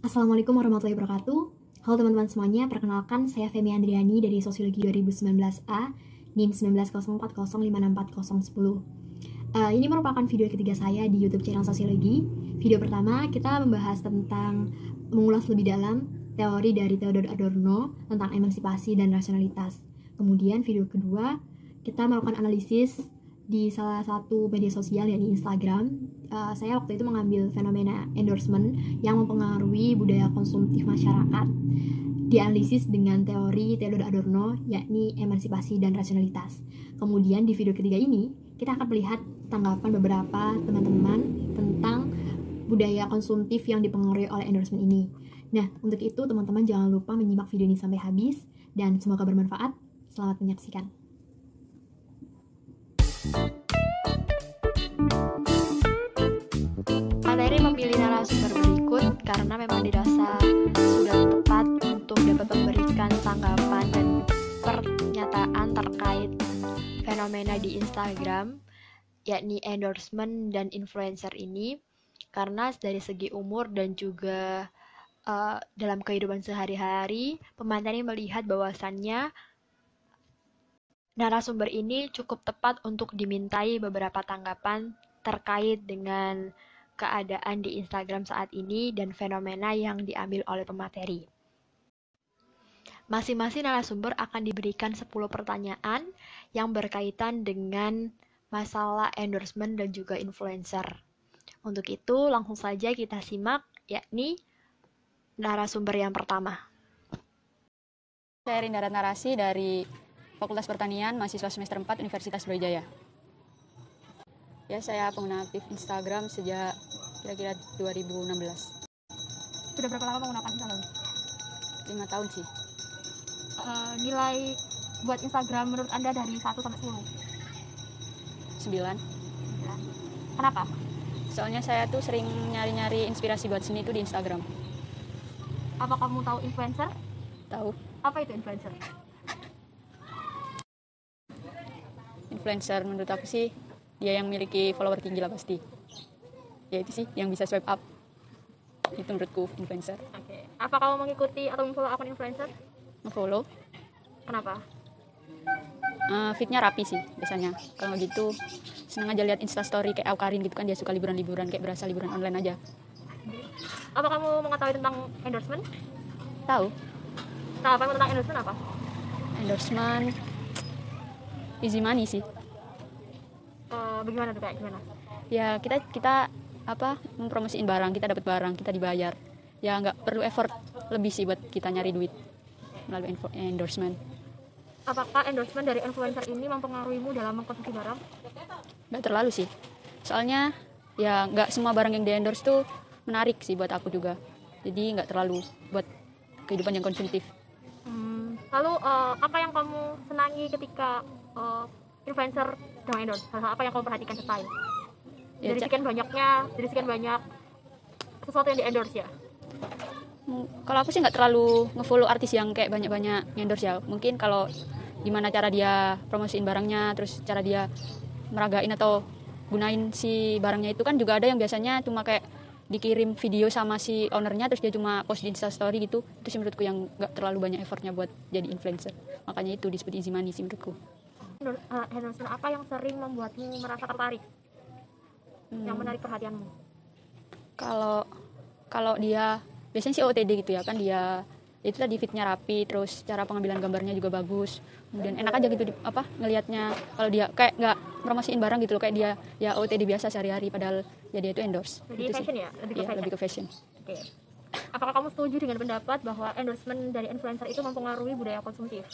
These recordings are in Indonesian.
Assalamualaikum warahmatullahi wabarakatuh. Halo teman-teman semuanya, perkenalkan saya Femi Andriani dari Sosiologi 2019A, NIM 1904056410. Ini merupakan video ketiga saya di YouTube channel Sosiologi. Video pertama kita membahas tentang mengulas lebih dalam teori dari Theodor Adorno tentang emansipasi dan rasionalitas. Kemudian video kedua kita melakukan analisis di salah satu media sosial yakni Instagram. Saya waktu itu mengambil fenomena endorsement yang mempengaruhi budaya konsumtif masyarakat, dianalisis dengan teori Theodor Adorno yakni emansipasi dan rasionalitas. Kemudian di video ketiga ini kita akan melihat tanggapan beberapa teman-teman tentang budaya konsumtif yang dipengaruhi oleh endorsement ini. Nah, untuk itu teman-teman jangan lupa menyimak video ini sampai habis dan semoga bermanfaat. Selamat menyaksikan. Materi memilih narasumber berikut karena memang dirasa sudah tepat untuk dapat memberikan tanggapan dan pernyataan terkait fenomena di Instagram, yakni endorsement dan influencer ini, karena dari segi umur dan juga dalam kehidupan sehari-hari, pemateri melihat bahwasannya narasumber ini cukup tepat untuk dimintai beberapa tanggapan terkait dengan keadaan di Instagram saat ini dan fenomena yang diambil oleh pemateri. Masing-masing narasumber akan diberikan 10 pertanyaan yang berkaitan dengan masalah endorsement dan juga influencer. Untuk itu, langsung saja kita simak, yakni narasumber yang pertama. Saya Rinda Narasi dari Fakultas Pertanian, mahasiswa semester 4 Universitas Brawijaya. Ya, saya pengguna aktif Instagram sejak kira-kira 2016. Sudah berapa lama menggunakan Instagram? 5 tahun sih. Nilai buat Instagram menurut Anda dari 1 sampai 10? 9. Kenapa? Soalnya saya tuh sering nyari-nyari inspirasi buat seni itu di Instagram. Apa kamu tahu influencer? Tahu? Apa itu influencer? Influencer menurut aku sih dia yang memiliki follower tinggi lah pasti. Ya itu sih yang bisa swipe up. Itu menurutku influencer. Oke. Apa kamu mengikuti atau memfollow akun influencer? Nge-follow. Kenapa? Fitnya rapi sih biasanya. Kalau gitu senang aja lihat instastory kayak Aukarin gitu kan, dia suka liburan-liburan kayak berasa liburan online aja. Apa kamu mengetahui tentang endorsement? Tahu? Nah, apa tentang endorsement apa? Endorsement easy money sih. Bagaimana tuh, kayak gimana? Ya kita apa mempromosiin barang, kita dapat barang, kita dibayar. Ya nggak perlu effort lebih sih buat kita nyari duit melalui endorsement. Apakah endorsement dari influencer ini mempengaruhimu dalam mengkonsumsi barang? Nggak terlalu sih. Soalnya ya nggak semua barang yang di endorse tuh menarik sih buat aku juga. Jadi nggak terlalu buat kehidupan yang konsumtif. Lalu apa yang kamu senangi ketika influencer sedang endorse? Apa yang kamu perhatikan sesuai? Ya, Dari sekian banyak sesuatu yang di endorse ya? Kalau aku sih nggak terlalu ngefollow artis yang kayak banyak-banyak endorse ya. Mungkin kalau gimana cara dia promosiin barangnya, terus cara dia meragain atau gunain si barangnya itu kan juga ada yang biasanya cuma kayak dikirim video sama si ownernya terus dia cuma post di Instastory gitu. Itu sih menurutku yang nggak terlalu banyak effortnya buat jadi influencer. Makanya itu disebut easy money sih menurutku. Endorsement apa yang sering membuatmu merasa tertarik? Yang menarik perhatianmu? Kalau dia biasanya sih OOTD gitu ya kan, dia itu tadi fitnya rapi, terus cara pengambilan gambarnya juga bagus, kemudian enak aja gitu ngelihatnya. Kalau dia kayak nggak promosiin barang gitu loh, kayak dia ya OOTD biasa sehari-hari padahal ya dia itu endorse. Jadi gitu fashion sih. ya? Lebih ke fashion. Oke. Apakah kamu setuju dengan pendapat bahwa endorsement dari influencer itu mempengaruhi budaya konsumtif?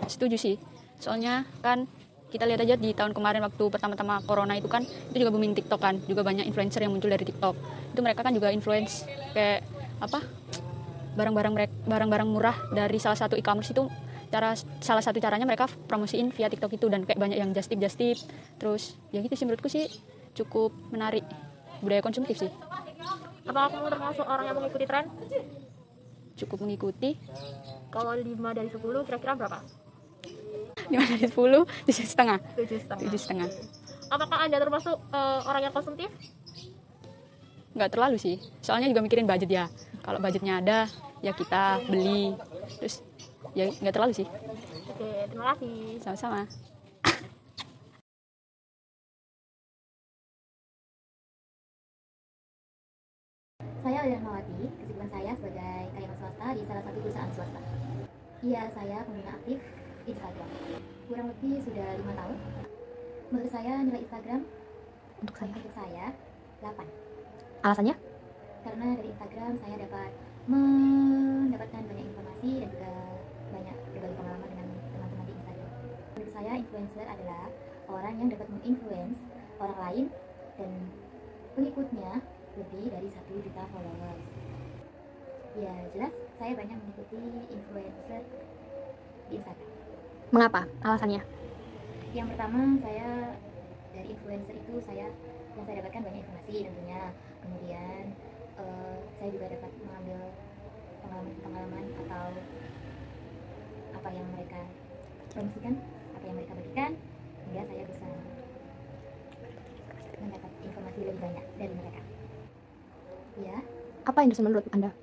Setuju sih, soalnya kan kita lihat aja di tahun kemarin waktu pertama-tama corona itu kan, itu juga booming TikTok kan, juga banyak influencer yang muncul dari TikTok. Itu mereka kan juga influence kayak apa barang-barang murah dari salah satu e-commerce itu. Salah satu caranya mereka promosiin via TikTok itu, dan kayak banyak yang just tip terus ya gitu sih. Menurutku sih cukup menarik budaya konsumtif sih. Apakah kamu termasuk orang yang mengikuti tren? Cukup mengikuti. Kalau 5 dari 10 kira-kira berapa? 5 dari 10, 7,5. 7,5. 7,5. Apakah Anda termasuk orang yang konsumtif? nggak terlalu sih. Soalnya juga mikirin budget ya. Kalau budgetnya ada, ya kita beli. Terus ya nggak terlalu sih. Oke, terima kasih. Sama-sama. Saya Lilian Mawati, kesibukan saya sebagai karyawan swasta di salah satu perusahaan swasta. Iya, saya pengguna aktif Instagram. Kurang lebih sudah 5 tahun. Menurut saya nilai Instagram Untuk saya. untuk saya 8. Alasannya? Karena dari Instagram saya dapat mendapatkan banyak informasi dan juga banyak berbagi pengalaman dengan teman-teman di Instagram. Menurut saya influencer adalah orang yang dapat menginfluence orang lain dan pengikutnya lebih dari 1 juta followers. Ya jelas saya banyak mengikuti influencer di Instagram. Mengapa? Alasannya? Yang pertama, saya dari influencer itu yang saya dapatkan banyak informasi tentunya. Kemudian saya juga dapat mengambil pengalaman atau apa yang mereka promosikan, apa yang mereka bagikan, sehingga saya bisa mendapat informasi lebih banyak dari mereka. Ya, Apa endorsement menurut Anda?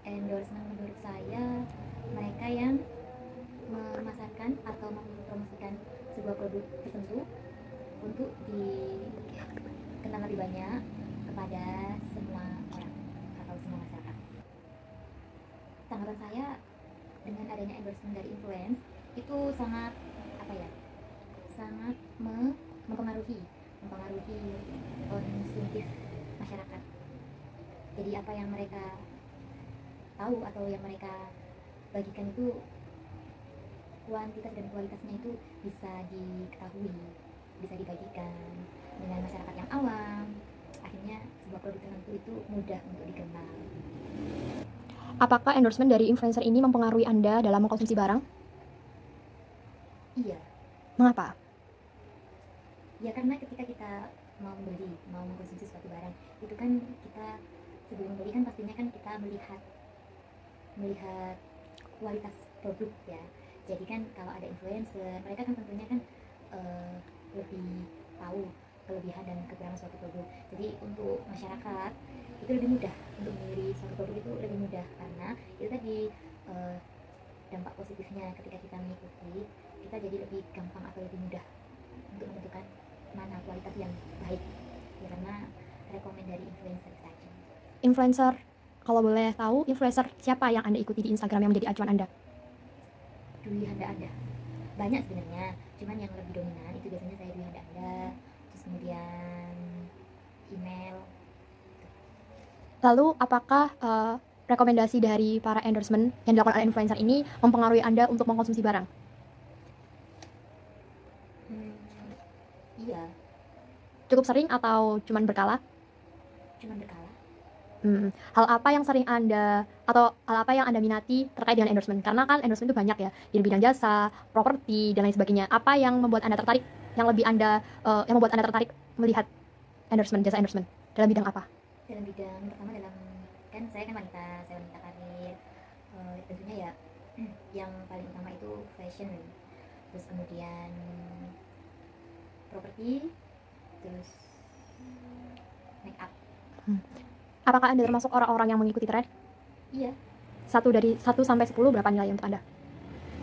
endorsement menurut saya mereka yang memasarkan atau mempromosikan sebuah produk tertentu untuk dikenal lebih banyak kepada semua orang atau semua masyarakat. Tanggapan saya dengan adanya endorsement dari influence itu sangat sangat mempengaruhi konsumtif masyarakat. Jadi apa yang mereka tahu atau yang mereka bagikan itu kuantitas dan kualitasnya itu bisa diketahui, bisa dibagikan dengan masyarakat yang awam. Akhirnya sebuah produk tertentu itu mudah untuk dikenal. Apakah endorsement dari influencer ini mempengaruhi Anda dalam mengkonsumsi barang? Iya, Mengapa? ya karena ketika kita mau mengkonsumsi suatu barang, itu kan kita sebelum membeli kan pastinya kan kita melihat kualitas produk ya. Jadi kan kalau ada influencer, mereka kan tentunya kan lebih tahu kelebihan dan kekurangan suatu produk. Jadi untuk masyarakat itu lebih mudah untuk memilih suatu produk, itu lebih mudah karena itu tadi dampak positifnya ketika kita mengikuti, kita jadi lebih gampang atau lebih mudah untuk menentukan mana kualitas yang baik ya, karena rekomend dari influencer tadi. Influencer, kalau boleh tahu, influencer siapa yang Anda ikuti di Instagram yang menjadi acuan Anda? Dwi Handa Anda banyak sebenarnya, cuman yang lebih dominan itu biasanya saya Dwi Handa Anda, terus kemudian email. Lalu apakah rekomendasi dari para endorsement yang dilakukan oleh influencer ini mempengaruhi Anda untuk mengkonsumsi barang? Iya, Cukup sering atau cuman berkala? cuman berkala. Hal apa yang sering Anda atau hal apa yang Anda minati terkait dengan endorsement? Karena kan endorsement itu banyak ya, di bidang jasa, properti dan lain sebagainya. Apa yang membuat Anda tertarik? Yang membuat Anda tertarik melihat jasa endorsement dalam bidang apa? Dalam bidang pertama, kan saya kan wanita karir, tentunya ya yang paling utama itu fashion, terus kemudian properti, terus make up. Apakah Anda termasuk orang-orang yang mengikuti tren? Iya, 1 sampai 10 berapa nilai untuk Anda?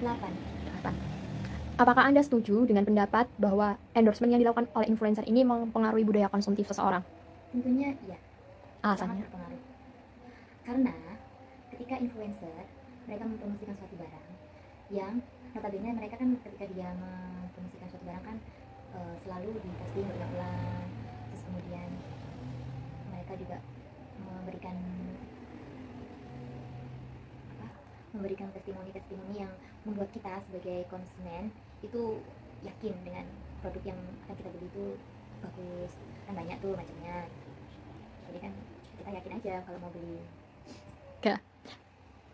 8. Apakah Anda setuju dengan pendapat bahwa endorsement yang dilakukan oleh influencer ini mempengaruhi budaya konsumtif seseorang? Tentunya iya, sangat Alasannya? berpengaruh. Karena ketika influencer mereka mempromosikan suatu barang yang notabene mereka kan ketika dia mempromosikan suatu barang kan selalu diposting berulang-ulang, terus kemudian mereka juga memberikan testimoni yang membuat kita sebagai konsumen itu yakin dengan produk yang akan kita beli itu bagus, kan banyak tuh macamnya. Jadi kan kita yakin aja kalau mau beli.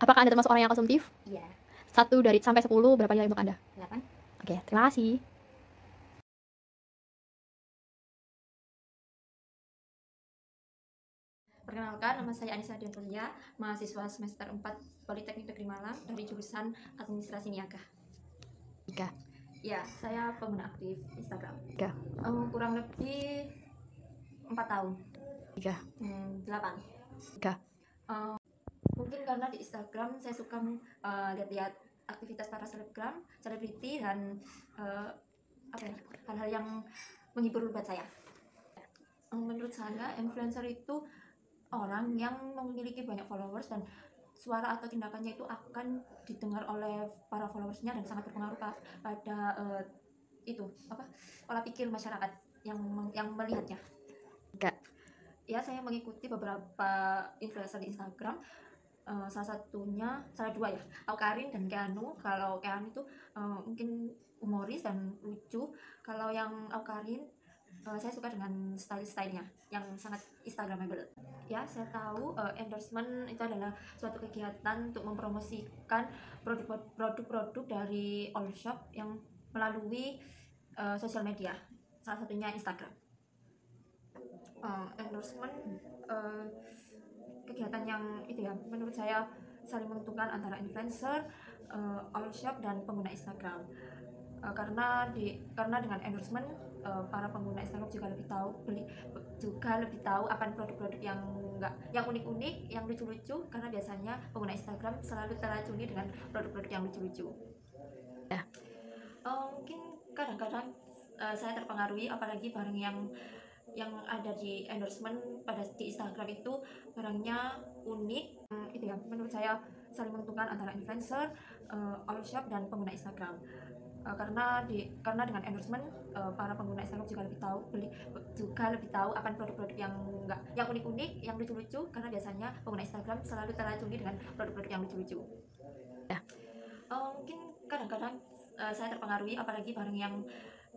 Apakah Anda termasuk orang yang konsumtif? Iya, 1 sampai 10 berapa nilai untuk Anda? 8. Oke, terima kasih. Perkenalkan, nama saya Anissa Diantolia, mahasiswa semester 4 Politeknik Negeri Malang dari jurusan Administrasi Niaga. Ya, saya pengguna aktif Instagram. Kurang lebih 4 tahun. 8. Tiga. Mungkin karena di Instagram saya suka lihat-lihat aktivitas para selebgram, selebriti dan hal-hal yang menghibur buat saya. Menurut saya influencer itu orang yang memiliki banyak followers dan suara atau tindakannya itu akan didengar oleh para followersnya dan sangat berpengaruh pada pola pikir masyarakat yang melihatnya. Ya, saya mengikuti beberapa influencer di Instagram. salah dua ya, Awkarin dan Keanu. Kalau Keanu itu mungkin humoris dan lucu. Kalau yang Awkarin saya suka dengan stylenya yang sangat instagramable. Ya, saya tahu endorsement itu adalah suatu kegiatan untuk mempromosikan produk-produk dari all shop yang melalui sosial media, salah satunya Instagram. Endorsement kegiatan yang itu ya, menurut saya saling menguntungkan antara influencer, all shop dan pengguna Instagram. Karena dengan endorsement para pengguna Instagram juga lebih tahu akan produk-produk yang unik-unik, yang lucu-lucu, karena biasanya pengguna Instagram selalu teracuni dengan produk-produk yang lucu-lucu. Mungkin kadang-kadang saya terpengaruhi, apalagi barang yang ada di endorsement di Instagram itu barangnya unik. Itu ya, menurut saya saling menguntungkan antara influencer, all shop dan pengguna Instagram. Karena dengan endorsement para pengguna Instagram juga lebih tahu akan produk-produk yang unik-unik, yang lucu-lucu, karena biasanya pengguna Instagram selalu teracuni dengan produk-produk yang lucu-lucu. Mungkin kadang-kadang saya terpengaruhi, apalagi barang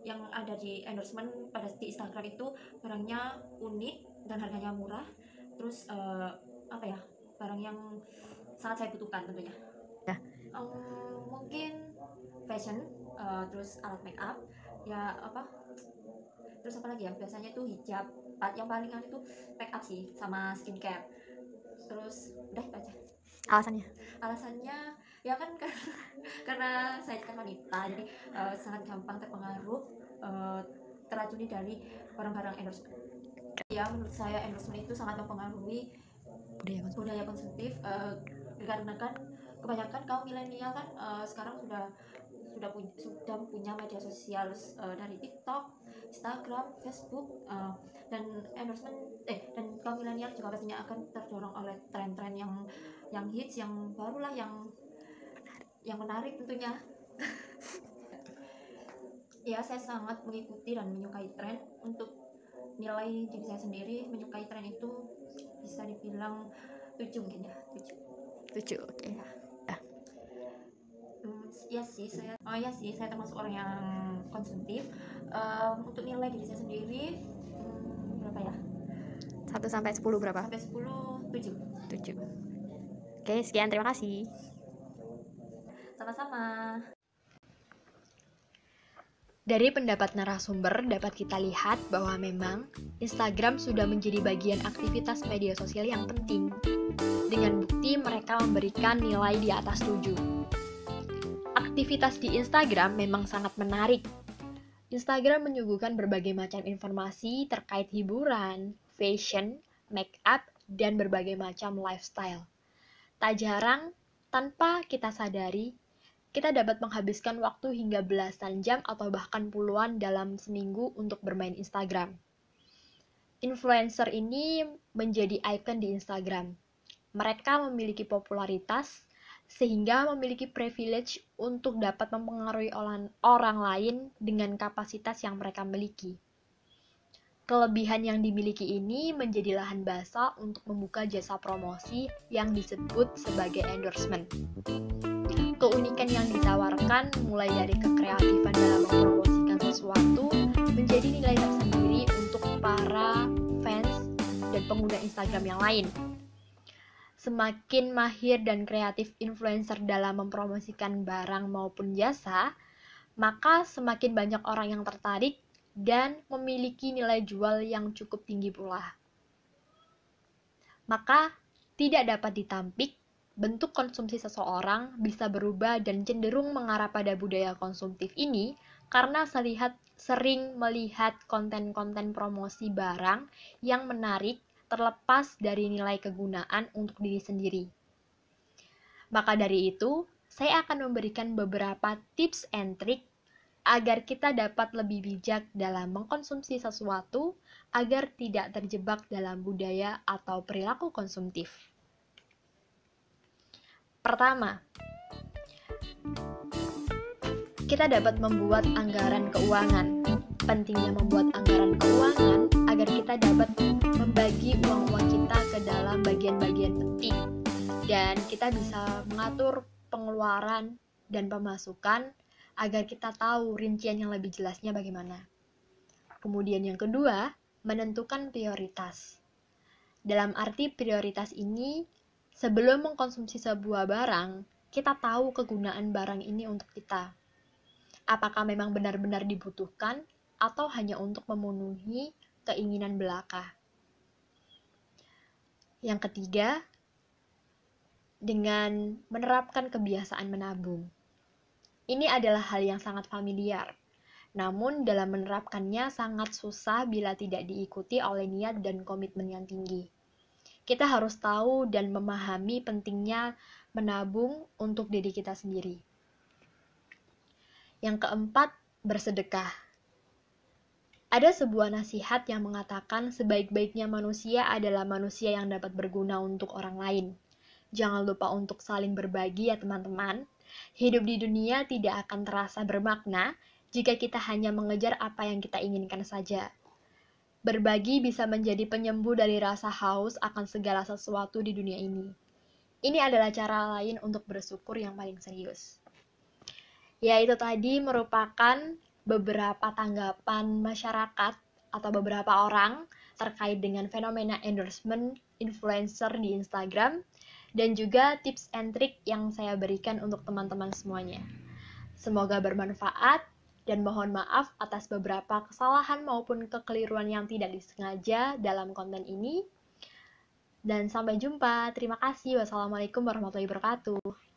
yang ada di endorsement di Instagram itu barangnya unik dan harganya murah, terus barang yang sangat saya butuhkan tentunya. Mungkin fashion, terus alat make up ya, terus apa lagi ya, biasanya itu hijab, yang paling itu make up sih, sama skincare. Terus udah itu aja. Alasannya ya kan karena saya kan wanita, jadi sangat gampang terpengaruh, teracuni dari barang-barang endorsement. Ya, menurut saya endorsement itu sangat mempengaruhi budaya konsumtif, dikarenakan kebanyakan kaum milenial kan sekarang sudah punya media sosial dari TikTok, Instagram, Facebook, dan dan kaum milenial juga pastinya akan terdorong oleh tren-tren yang hits, yang barulah, yang menarik tentunya. Ya, saya sangat mengikuti dan menyukai tren. Untuk nilai diri saya sendiri, menyukai tren itu bisa dibilang 7 mungkin ya, 7. Oke. Ya sih, saya termasuk orang yang konsumtif. Untuk nilai diri saya sendiri berapa ya? 1 sampai 10 berapa? Sampai 10, 7. Oke, sekian, terima kasih. Sama-sama. Dari pendapat narasumber dapat kita lihat bahwa memang Instagram sudah menjadi bagian aktivitas media sosial yang penting. Dengan bukti mereka memberikan nilai di atas 7. Aktivitas di Instagram memang sangat menarik. Instagram menyuguhkan berbagai macam informasi terkait hiburan, fashion, make up, dan berbagai macam lifestyle. Tak jarang, tanpa kita sadari, kita dapat menghabiskan waktu hingga belasan jam atau bahkan puluhan dalam seminggu untuk bermain Instagram. Influencer ini menjadi ikon di Instagram. Mereka memiliki popularitas sehingga memiliki privilege untuk dapat mempengaruhi orang lain dengan kapasitas yang mereka miliki. Kelebihan yang dimiliki ini menjadi lahan basah untuk membuka jasa promosi yang disebut sebagai endorsement. Keunikan yang ditawarkan mulai dari kekreatifan dalam mempromosikan sesuatu menjadi nilai tersendiri untuk para fans dan pengguna Instagram yang lain. Semakin mahir dan kreatif influencer dalam mempromosikan barang maupun jasa, maka semakin banyak orang yang tertarik dan memiliki nilai jual yang cukup tinggi pula. Maka tidak dapat ditampik, bentuk konsumsi seseorang bisa berubah dan cenderung mengarah pada budaya konsumtif ini karena sering melihat konten-konten promosi barang yang menarik terlepas dari nilai kegunaan untuk diri sendiri. Maka dari itu, saya akan memberikan beberapa tips and trick agar kita dapat lebih bijak dalam mengkonsumsi sesuatu agar tidak terjebak dalam budaya atau perilaku konsumtif. Pertama, kita dapat membuat anggaran keuangan. Pentingnya membuat anggaran keuangan agar kita dapat membagi uang-uang kita ke dalam bagian-bagian penting dan kita bisa mengatur pengeluaran dan pemasukan agar kita tahu rincian yang lebih jelasnya bagaimana. Kemudian yang kedua, menentukan prioritas. Dalam arti prioritas ini, sebelum mengkonsumsi sebuah barang, kita tahu kegunaan barang ini untuk kita. Apakah memang benar-benar dibutuhkan atau hanya untuk memenuhi keinginan belaka. Yang ketiga, dengan menerapkan kebiasaan menabung. Ini adalah hal yang sangat familiar, namun dalam menerapkannya sangat susah bila tidak diikuti oleh niat dan komitmen yang tinggi. Kita harus tahu dan memahami pentingnya menabung untuk diri kita sendiri. Yang keempat, bersedekah. Ada sebuah nasihat yang mengatakan sebaik-baiknya manusia adalah manusia yang dapat berguna untuk orang lain. Jangan lupa untuk saling berbagi ya teman-teman. Hidup di dunia tidak akan terasa bermakna jika kita hanya mengejar apa yang kita inginkan saja. Berbagi bisa menjadi penyembuh dari rasa haus akan segala sesuatu di dunia ini. Ini adalah cara lain untuk bersyukur yang paling serius. Ya, itu tadi merupakan beberapa tanggapan masyarakat atau beberapa orang terkait dengan fenomena endorsement influencer di Instagram dan juga tips and trick yang saya berikan untuk teman-teman semuanya. Semoga bermanfaat dan mohon maaf atas beberapa kesalahan maupun kekeliruan yang tidak disengaja dalam konten ini. Dan sampai jumpa. Terima kasih. Wassalamualaikum warahmatullahi wabarakatuh.